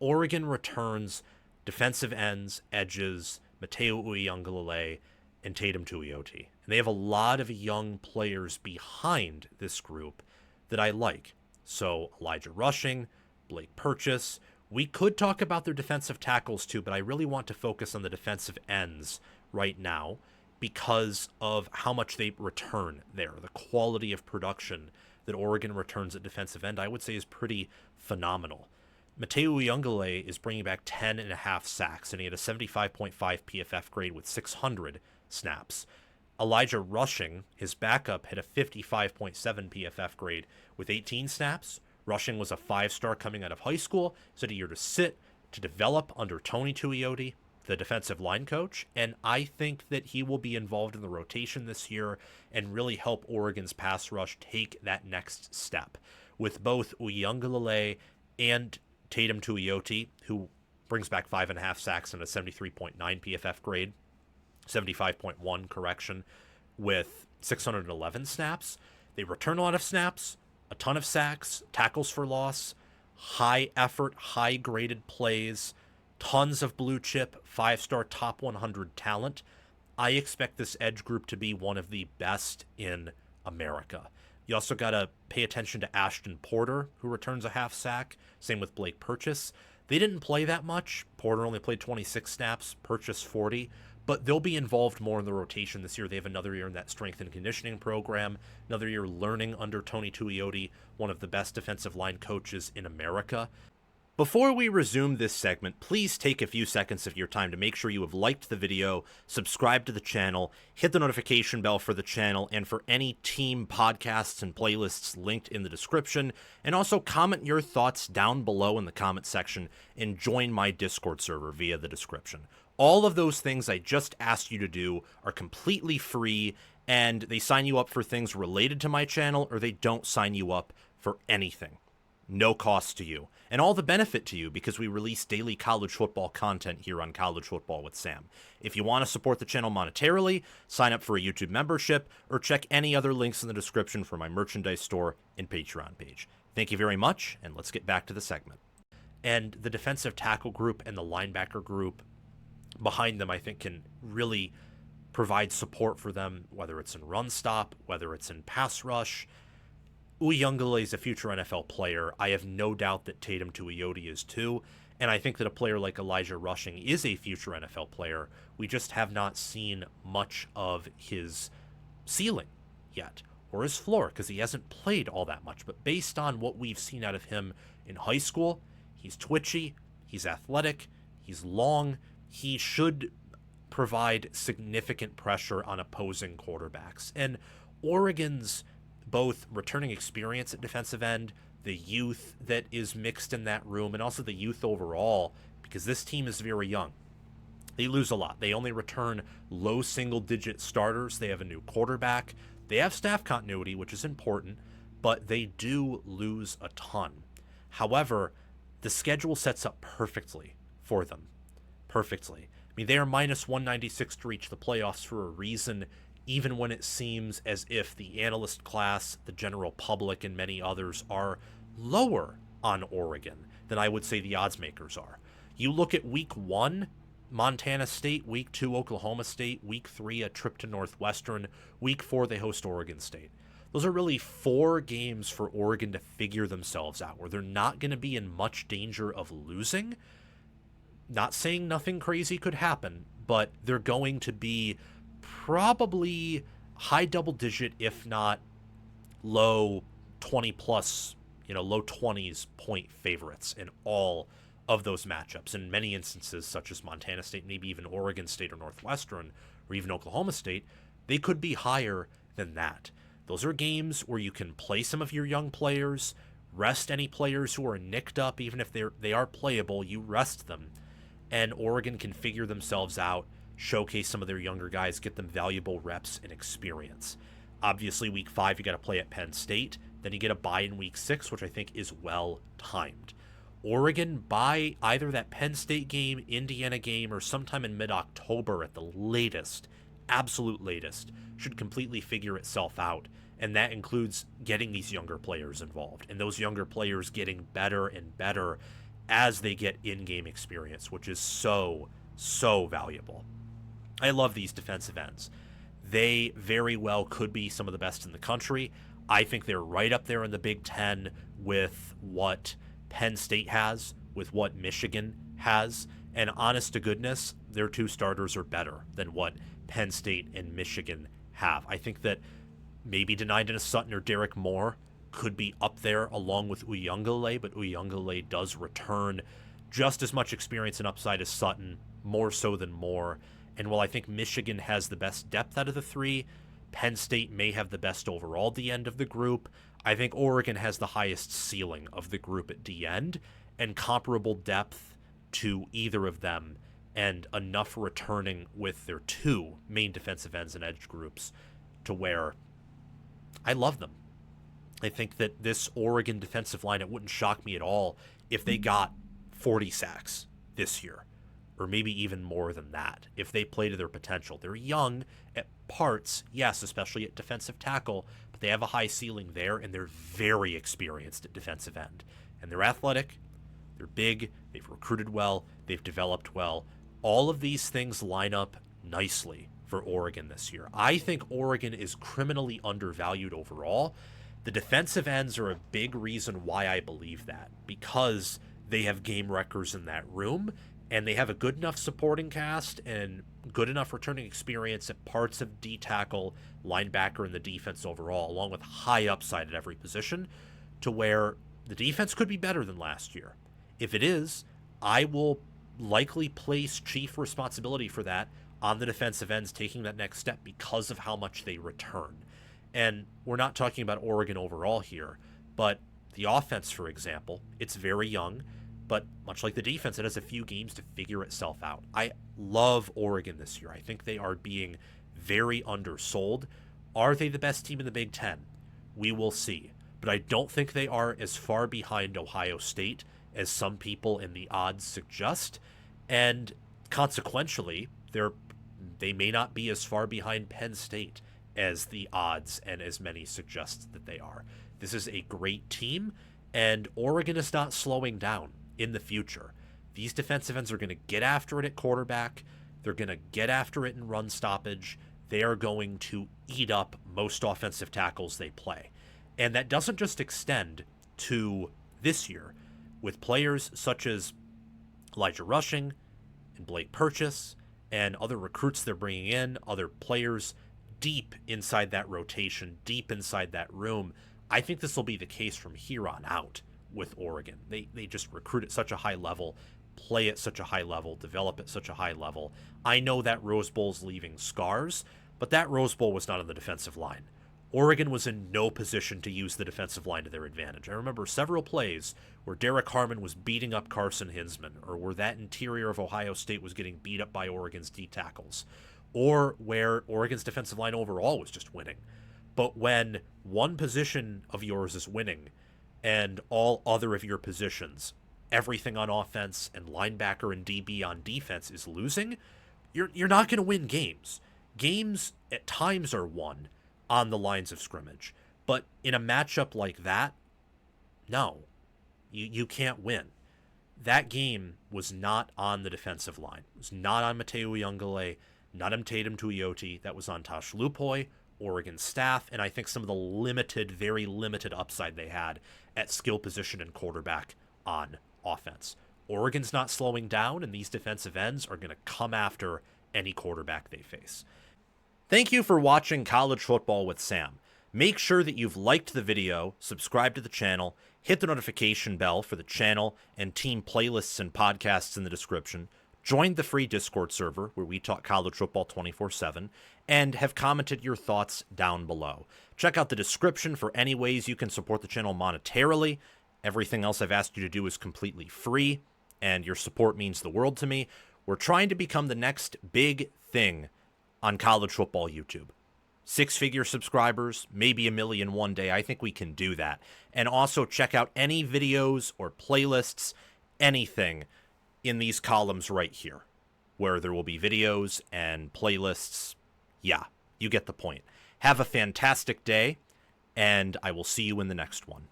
Oregon returns defensive ends, edges, Matayo Uiagalelei, and Teitum Tuioti. And they have a lot of young players behind this group that I like. So Elijah Rushing, Blake Purchase. We could talk about their defensive tackles too, but I really want to focus on the defensive ends right now because of how much they return there. The quality of production that Oregon returns at defensive end, I would say, is pretty phenomenal. Matayo Uiagalelei is bringing back 10.5 sacks, and he had a 75.5 PFF grade with 600 snaps. Elijah Rushing, his backup, had a 55.7 PFF grade with 18 snaps. Rushing was a 5-star coming out of high school, so had a year to sit, to develop under Tony Tuioti, the defensive line coach, and I think that he will be involved in the rotation this year and really help Oregon's pass rush take that next step. With both Uiagalelei and Teitum Tuioti, who brings back 5.5 sacks and a 73.9 PFF grade, 75.1 correction, with 611 snaps. They return a lot of snaps, a ton of sacks, tackles for loss, high effort, high graded plays, tons of blue chip, 5-star top 100 talent. I expect this edge group to be one of the best in America. You also got to pay attention to Ashton Porter, who returns a half sack. Same with Blake Purchase. They didn't play that much. Porter only played 26 snaps, Purchase 40, but they'll be involved more in the rotation this year. They have another year in that strength and conditioning program, another year learning under Tony Tuioti, one of the best defensive line coaches in America. Before we resume this segment, please take a few seconds of your time to make sure you have liked the video, subscribe to the channel, hit the notification bell for the channel and for any team podcasts and playlists linked in the description, and also comment your thoughts down below in the comment section and join my Discord server via the description. All of those things I just asked you to do are completely free, and they sign you up for things related to my channel, or they don't sign you up for anything. No cost to you, and all the benefit to you because we release daily college football content here on College Football with Sam. If you want to support the channel monetarily, sign up for a YouTube membership or check any other links in the description for my merchandise store and Patreon page. Thank you very much, and let's get back to the segment. And the defensive tackle group and the linebacker group behind them, I think, can really provide support for them, whether it's in run stop, whether it's in pass rush. Uiagalelei is a future NFL player. I have no doubt that Teitum Tuioti is too, and I think that a player like Elijah Rushing is a future NFL player. We just have not seen much of his ceiling yet, or his floor, because he hasn't played all that much. But based on what we've seen out of him in high school, he's twitchy, he's athletic, he's long, he should provide significant pressure on opposing quarterbacks. And Oregon's both returning experience at defensive end, the youth that is mixed in that room, and also the youth overall, because this team is very young. They lose a lot. They only return low single-digit starters. They have a new quarterback. They have staff continuity, which is important, but they do lose a ton. However, the schedule sets up perfectly for them. Perfectly. I mean, they are minus 196 to reach the playoffs for a reason, even when it seems as if the analyst class, the general public, and many others are lower on Oregon than I would say the odds makers are. You look at week 1, Montana State, week 2, Oklahoma State, week 3, a trip to Northwestern, week 4, they host Oregon State. Those are really 4 games for Oregon to figure themselves out, where they're not going to be in much danger of losing. Not saying nothing crazy could happen, but they're going to be probably high double digit, if not low 20 plus, low 20s point favorites in all of those matchups. In many instances, such as Montana State, maybe even Oregon State or Northwestern, or even Oklahoma State, they could be higher than that. Those are games where you can play some of your young players, rest any players who are nicked up, even if they are playable, you rest them, and Oregon can figure themselves out, showcase some of their younger guys, get them valuable reps and experience. Obviously, week 5, you got to play at Penn State. Then you get a bye in week 6, which I think is well timed. Oregon, by either that Penn State game, Indiana game, or sometime in mid-October at the latest, absolute latest, should completely figure itself out. And that includes getting these younger players involved, and those younger players getting better and better as they get in-game experience, which is so, so valuable. I love these defensive ends. They very well could be some of the best in the country. I think they're right up there in the Big Ten with what Penn State has, with what Michigan has. And honest to goodness, their two starters are better than what Penn State and Michigan have. I think that maybe Denida Sutton or Derek Moore could be up there along with Uiagalelei, but Uiagalelei does return just as much experience and upside as Sutton, more so than Moore. And while I think Michigan has the best depth out of the three, Penn State may have the best overall D end of the group. I think Oregon has the highest ceiling of the group at D end and comparable depth to either of them, and enough returning with their two main defensive ends and edge groups to where I love them. I think that this Oregon defensive line, it wouldn't shock me at all if they got 40 sacks this year, or maybe even more than that, if they play to their potential. They're young at parts, yes, especially at defensive tackle, but they have a high ceiling there, and they're very experienced at defensive end. And they're athletic, they're big, they've recruited well, they've developed well. All of these things line up nicely for Oregon this year. I think Oregon is criminally undervalued overall. The defensive ends are a big reason why I believe that, because they have game wreckers in that room, and they have a good enough supporting cast and good enough returning experience at parts of D tackle, linebacker, and the defense overall, along with high upside at every position, to where the defense could be better than last year. If it is, I will likely place chief responsibility for that on the defensive ends taking that next step because of how much they return. And we're not talking about Oregon overall here, but the offense, for example, it's very young, but much like the defense, it has a few games to figure itself out. I love Oregon this year. I think they are being very undersold. Are they the best team in the Big Ten? We will see. But I don't think they are as far behind Ohio State as some people in the odds suggest. And consequentially, they may not be as far behind Penn State as the odds and as many suggest that they are. This is a great team, and Oregon is not slowing down in the future. These defensive ends are going to get after it at quarterback. They're going to get after it in run stoppage. They are going to eat up most offensive tackles they play. And that doesn't just extend to this year, with players such as Elijah Rushing and Blake Purchase and other recruits they're bringing in, other players deep inside that rotation, deep inside that room. I think this will be the case from here on out with Oregon. They just recruit at such a high level, play at such a high level, develop at such a high level. I know that Rose Bowl's leaving scars, but that Rose Bowl was not on the defensive line. Oregon was in no position to use the defensive line to their advantage. I remember several plays where Derek Harmon was beating up Carson Hinsman, or where that interior of Ohio State was getting beat up by Oregon's D tackles, or where Oregon's defensive line overall was just winning. But when one position of yours is winning and all other of your positions, everything on offense and linebacker and DB on defense, is losing, you're not going to win games. Games at times are won on the lines of scrimmage. But in a matchup like that, no, you can't win. That game was not on the defensive line. It was not on Matayo Uiagalelei, not on Teitum Tuioti. That was on Tosh Lupoi, Oregon staff, and I think some of the limited, very limited upside they had at skill position and quarterback on offense. Oregon's not slowing down, and these defensive ends are going to come after any quarterback they face. Thank you for watching College Football with Sam. Make sure that you've liked the video, subscribe to the channel, hit the notification bell for the channel and team playlists and podcasts in the description, join the free Discord server where we talk college football 24/7, and have commented your thoughts down below. Check out the description for any ways you can support the channel monetarily. Everything else I've asked you to do is completely free, and your support means the world to me. We're trying to become the next big thing on college football YouTube. 6-figure subscribers, maybe 1 million one day. I think we can do that. And also check out any videos or playlists, anything in these columns right here, where there will be videos and playlists. Yeah, you get the point. Have a fantastic day, and I will see you in the next one.